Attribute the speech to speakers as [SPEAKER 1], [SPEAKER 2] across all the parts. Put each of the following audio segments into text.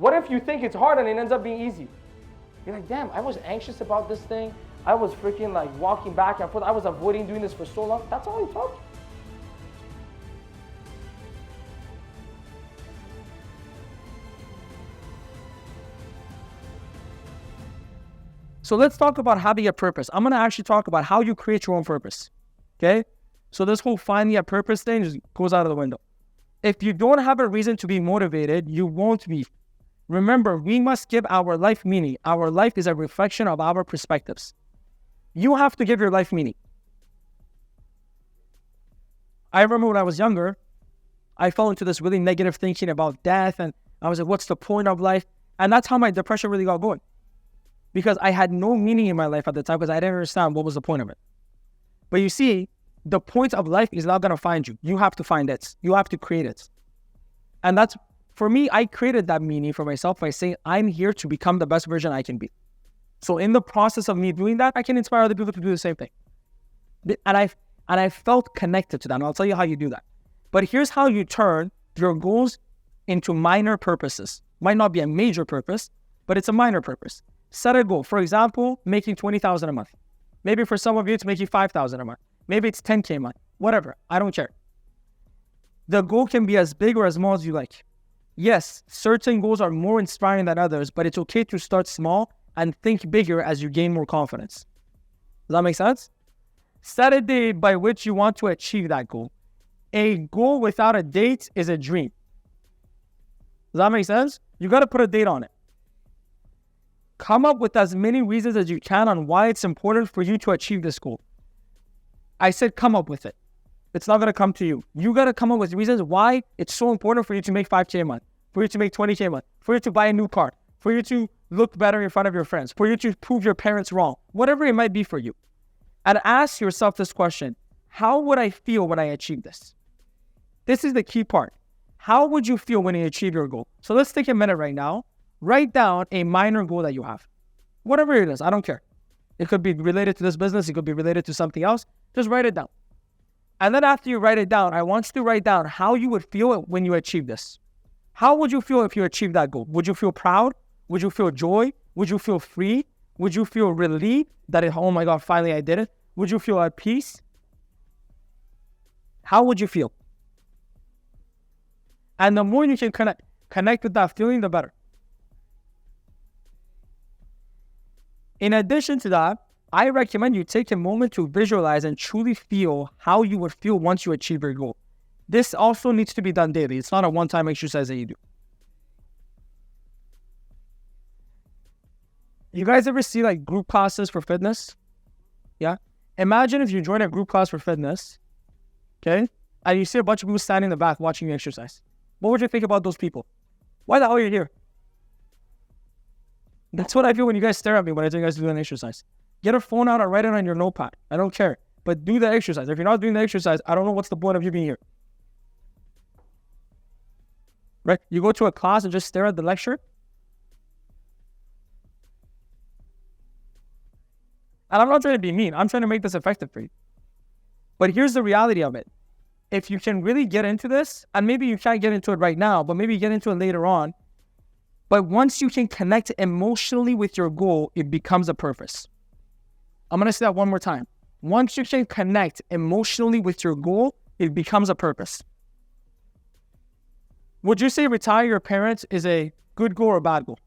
[SPEAKER 1] What if you think it's hard and it ends up being easy? You're like, damn, I was anxious about this thing. I was freaking like walking back and forth. I was avoiding doing this for so long. That's all he told you. So let's talk about having a purpose. I'm going to actually talk about how you create your own purpose. Okay? So this whole finding a purpose thing just goes out of the window. If you don't have a reason to be motivated, you won't be. Remember, we must give our life meaning. Our life is a reflection of our perspectives. You have to give your life meaning. I remember when I was younger, I fell into this really negative thinking about death, and I was like, what's the point of life? And that's how my depression really got going. Because I had no meaning in my life at the time because I didn't understand what was the point of it. But you see, the point of life is not going to find you. You have to find it. You have to create it. And that's, for me, I created that meaning for myself by saying, I'm here to become the best version I can be. So in the process of me doing that, I can inspire other people to do the same thing. And I felt connected to that. And I'll tell you how you do that. But here's how you turn your goals into minor purposes. Might not be a major purpose, but it's a minor purpose. Set a goal. For example, making $20,000 a month. Maybe for some of you, it's making $5,000 a month. Maybe it's $10K a month. Whatever. I don't care. The goal can be as big or as small as you like. Yes, certain goals are more inspiring than others, but it's okay to start small and think bigger as you gain more confidence. Does that make sense? Set a date by which you want to achieve that goal. A goal without a date is a dream. Does that make sense? You got to put a date on it. Come up with as many reasons as you can on why it's important for you to achieve this goal. I said come up with it. It's not going to come to you. You got to come up with reasons why it's so important for you to make $5K a month, for you to make $20K a month, for you to buy a new car, for you to look better in front of your friends, for you to prove your parents wrong, whatever it might be for you. And ask yourself this question: how would I feel when I achieve this? This is the key part. How would you feel when you achieve your goal? So let's take a minute right now. Write down a minor goal that you have. Whatever it is, I don't care. It could be related to this business. It could be related to something else. Just write it down. And then after you write it down, I want you to write down how you would feel when you achieve this. How would you feel if you achieved that goal? Would you feel proud? Would you feel joy? Would you feel free? Would you feel relieved that, oh my God, finally I did it? Would you feel at peace? How would you feel? And the more you can connect with that feeling, the better. In addition to that, I recommend you take a moment to visualize and truly feel how you would feel once you achieve your goal. This also needs to be done daily. It's not a one-time exercise that you do. You guys ever see like group classes for fitness? Yeah? Imagine if you join a group class for fitness, okay? And you see a bunch of people standing in the back watching you exercise. What would you think about those people? Why the hell are you here? That's what I feel when you guys stare at me when I tell you guys to do an exercise. Get a phone out and write it on your notepad. I don't care. But do the exercise. If you're not doing the exercise, I don't know what's the point of you being here. Right? You go to a class and just stare at the lecture. And I'm not trying to be mean. I'm trying to make this effective for you. But here's the reality of it. If you can really get into this, and maybe you can't get into it right now, but maybe you get into it later on. But once you can connect emotionally with your goal, it becomes a purpose. I'm going to say that one more time. Once you can connect emotionally with your goal, it becomes a purpose. Would you say retire your parents is a good goal or a bad goal?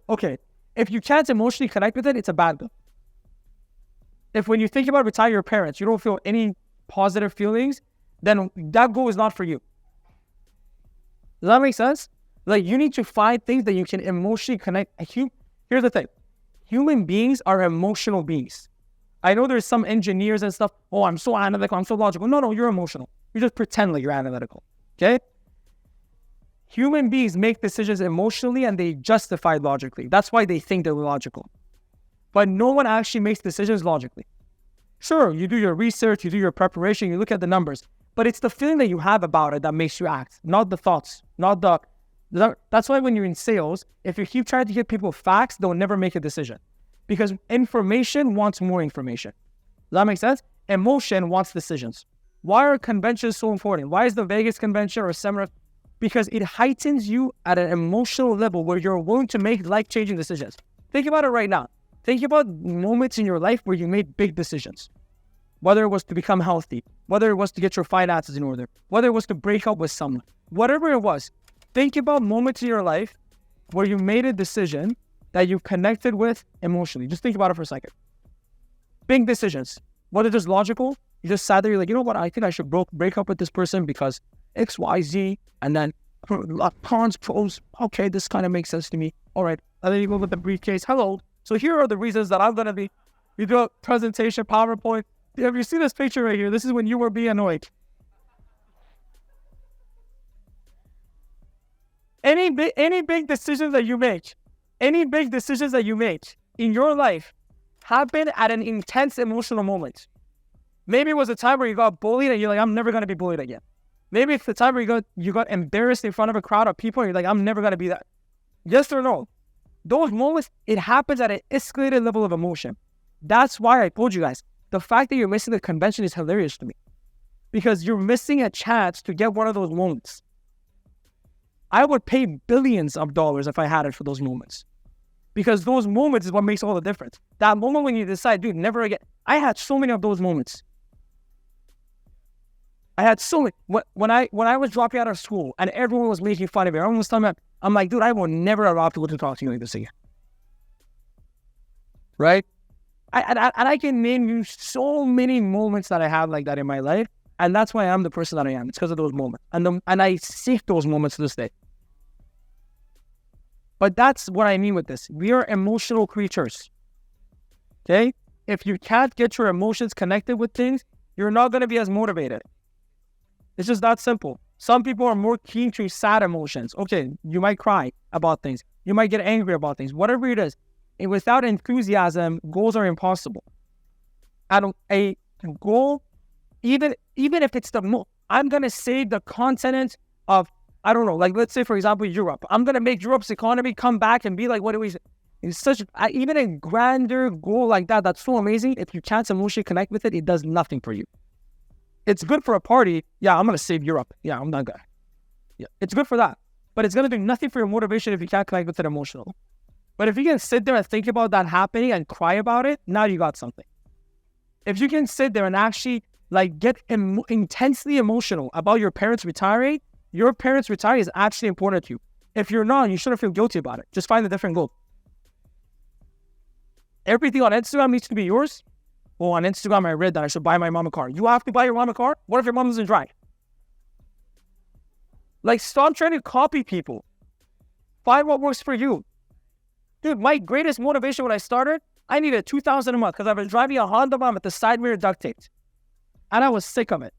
[SPEAKER 1] Okay. If you can't emotionally connect with it, it's a bad goal. If when you think about retire your parents, you don't feel any positive feelings, then that goal is not for you. Does that make sense? Like, you need to find things that you can emotionally connect. Here's the thing. Human beings are emotional beings. I know there's some engineers and stuff. Oh, I'm so analytical. I'm so logical. No, you're emotional. You just pretend like you're analytical. Okay? Human beings make decisions emotionally and they justify logically. That's why they think they're logical. But no one actually makes decisions logically. Sure, you do your research, you do your preparation, you look at the numbers. But it's the feeling that you have about it that makes you act, not the thoughts, That's why when you're in sales, if you keep trying to give people facts, they'll never make a decision. Because information wants more information. Does that make sense? Emotion wants decisions. Why are conventions so important? Why is the Vegas convention or seminar? because it heightens you at an emotional level where you're willing to make life-changing decisions. Think about it right now. Think about moments in your life where you made big decisions. Whether it was to become healthy, whether it was to get your finances in order, whether it was to break up with someone, whatever it was. Think about moments in your life where you made a decision that you connected with emotionally. Just think about it for a second. Big decisions. Whether it's logical, you just sat there, you're like, you know what, I think I should break up with this person because X, Y, Z, and then cons, pros, okay, this kind of makes sense to me. All right, and then you go with the briefcase. Hello. So here are the reasons that I'm going to be, you do a presentation, PowerPoint. Have you seen this picture right here? This is when you were being annoyed. Any big decisions that you make, in your life happen at an intense emotional moment. Maybe it was a time where you got bullied and you're like, I'm never going to be bullied again. Maybe it's the time where you got embarrassed in front of a crowd of people and you're like, I'm never going to be that. Yes or no? Those moments, it happens at an escalated level of emotion. That's why I told you guys, the fact that you're missing the convention is hilarious to me. Because you're missing a chance to get one of those moments. I would pay billions of dollars if I had it for those moments. Because those moments is what makes all the difference. That moment when you decide, dude, never again. I had so many of those moments. I had so many. When I was dropping out of school and everyone was making fun of me, everyone was telling me, I'm like, dude, I will never allow people to talk to you like this again. Right? I can name you so many moments that I have like that in my life. And that's why I'm the person that I am. It's because of those moments. And I seek those moments to this day. But that's what I mean with this. We are emotional creatures. Okay? If you can't get your emotions connected with things, you're not going to be as motivated. It's just that simple. Some people are more keen to sad emotions. Okay, you might cry about things. You might get angry about things. Whatever it is. And without enthusiasm, goals are impossible. And a goal, even if it's I'm going to save the continent of, I don't know, like let's say, for example, Europe. I'm going to make Europe's economy come back and be like what it was. It's such, even a grander goal like that, that's so amazing. If you can't emotionally connect with it, it does nothing for you. It's good for a party. Yeah, I'm going to save Europe. Yeah, I'm not going to. Yeah, it's good for that. But it's going to do nothing for your motivation if you can't connect with it emotionally. But if you can sit there and think about that happening and cry about it, now you got something. If you can sit there and actually like get intensely emotional about your parents retiring is actually important to you. If you're not, you shouldn't feel guilty about it. Just find a different goal. Everything on Instagram needs to be yours. Oh, on Instagram, I read that I should buy my mom a car. You have to buy your mom a car? What if your mom doesn't drive? Like, stop trying to copy people. Find what works for you. Dude, my greatest motivation when I started, I needed $2,000 a month because I've been driving a Honda Bomb with the side mirror duct taped. And I was sick of it.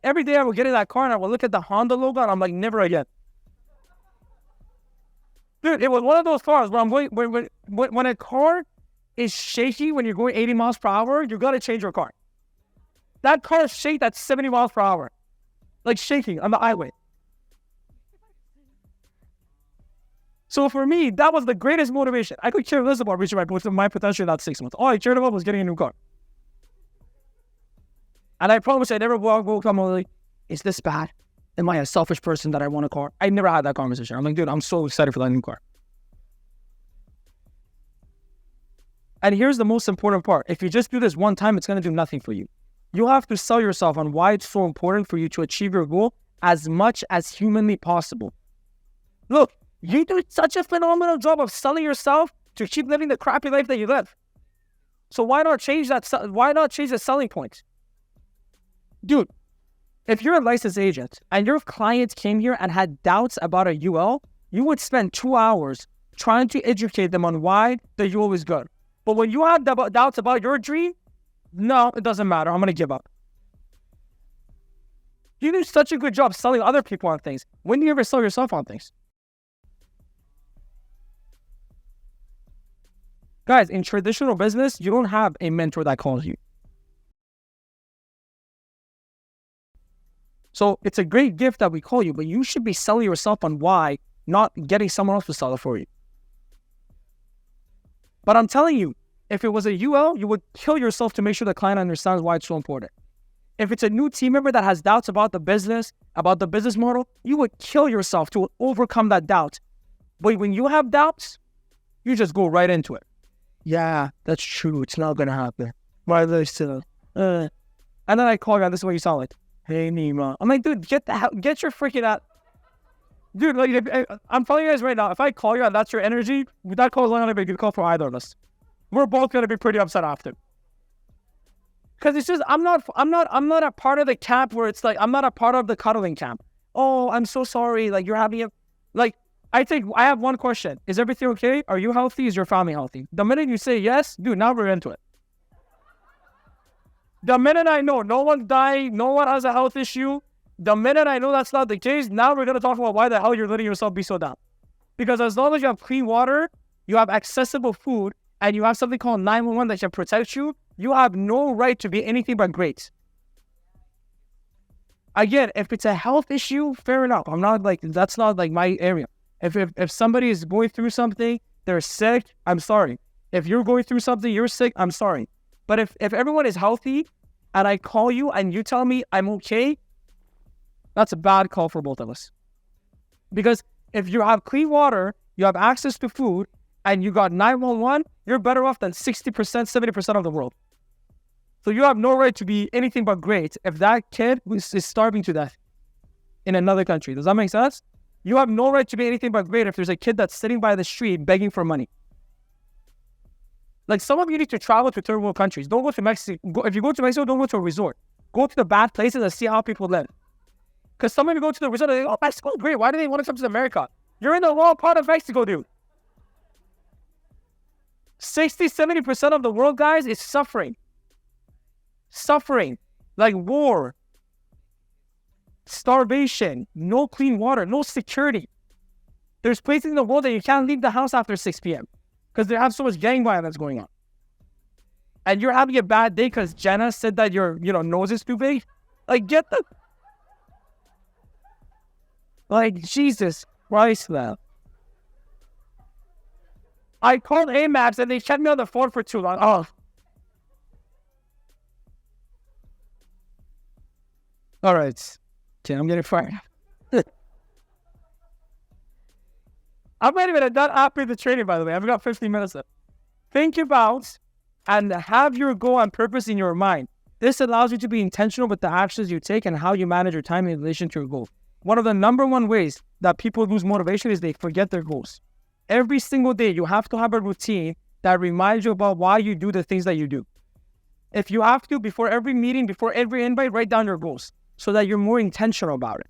[SPEAKER 1] Every day I would get in that car and I would look at the Honda logo and I'm like, never again. Dude, it was one of those cars where I'm going, when a car is shaky when you're going 80 miles per hour, you got to change your car. That car is shaky at 70 miles per hour. Like shaking on the highway. So for me, that was the greatest motivation. I could care less about reaching my potential in that 6 months. All I cared about was getting a new car. And I promise I never woke up like, is this bad? Am I a selfish person that I want a car? I never had that conversation. I'm like, dude, I'm so excited for that new car. And here's the most important part. If you just do this one time, it's going to do nothing for you. You have to sell yourself on why it's so important for you to achieve your goal as much as humanly possible. Look, you do such a phenomenal job of selling yourself to keep living the crappy life that you live. So why not change that? Why not change the selling point? Dude, if you're a licensed agent and your client came here and had doubts about a UL, you would spend 2 hours trying to educate them on why the UL is good. But when you have doubts about your dream, no, it doesn't matter. I'm going to give up. You do such a good job selling other people on things. When do you ever sell yourself on things? Guys, in traditional business, you don't have a mentor that calls you. So it's a great gift that we call you, but you should be selling yourself on why, not getting someone else to sell it for you. But I'm telling you, if it was a UL, you would kill yourself to make sure the client understands why it's so important. If it's a new team member that has doubts about the business model, you would kill yourself to overcome that doubt. But when you have doubts, you just go right into it. Yeah, that's true. It's not gonna happen. Why they still? And then I call you, and this is what you sound like. Hey, Nima. I'm like, dude, get your freaking out. Dude, like, I'm telling you guys right now, if I call you and that's your energy, that call is not gonna be a good call for either of us. We're both gonna be pretty upset after. Because it's just, I'm not a part of the camp where it's like, I'm not a part of the cuddling camp. Oh, I'm so sorry. Like, you're having like, I have one question. Is everything okay? Are you healthy? Is your family healthy? The minute you say yes, dude, now we're into it. The minute I know no one's dying, no one has a health issue, the minute I know that's not the case, now we're going to talk about why the hell you're letting yourself be so down. Because as long as you have clean water, you have accessible food, and you have something called 911 that can protect you, you have no right to be anything but great. Again, if it's a health issue, fair enough. That's not like my area. If somebody is going through something, they're sick, I'm sorry. If you're going through something, you're sick, I'm sorry. But if everyone is healthy and I call you and you tell me I'm okay, that's a bad call for both of us. Because if you have clean water, you have access to food, and you got 911, you're better off than 60%, 70% of the world. So you have no right to be anything but great if that kid is starving to death in another country. Does that make sense? You have no right to be anything but great if there's a kid that's sitting by the street begging for money. Like, some of you need to travel to third world countries. Don't go to Mexico. If you go to Mexico, don't go to a resort. Go to the bad places and see how people live. Because some of you go to the resort and they go, oh, Mexico's great. Why do they want to come to America? You're in the wrong part of Mexico, dude. 60-70% of the world, guys, is suffering. Suffering. Like war. Starvation. No clean water. No security. There's places in the world that you can't leave the house after 6 p.m. because they have so much gang violence going on. And you're having a bad day because Jenna said that your nose is too big. Like, get the... Like, Jesus Christ, man. I called AMAPS and they kept me on the phone for too long. Oh. All right. Okay, I'm getting fired. I'm not even done after the training, by the way. I've got 15 minutes left. Think about and have your goal and purpose in your mind. This allows you to be intentional with the actions you take and how you manage your time in relation to your goal. One of the number one ways that people lose motivation is they forget their goals. Every single day, you have to have a routine that reminds you about why you do the things that you do. If you have to, before every meeting, before every invite, write down your goals so that you're more intentional about it.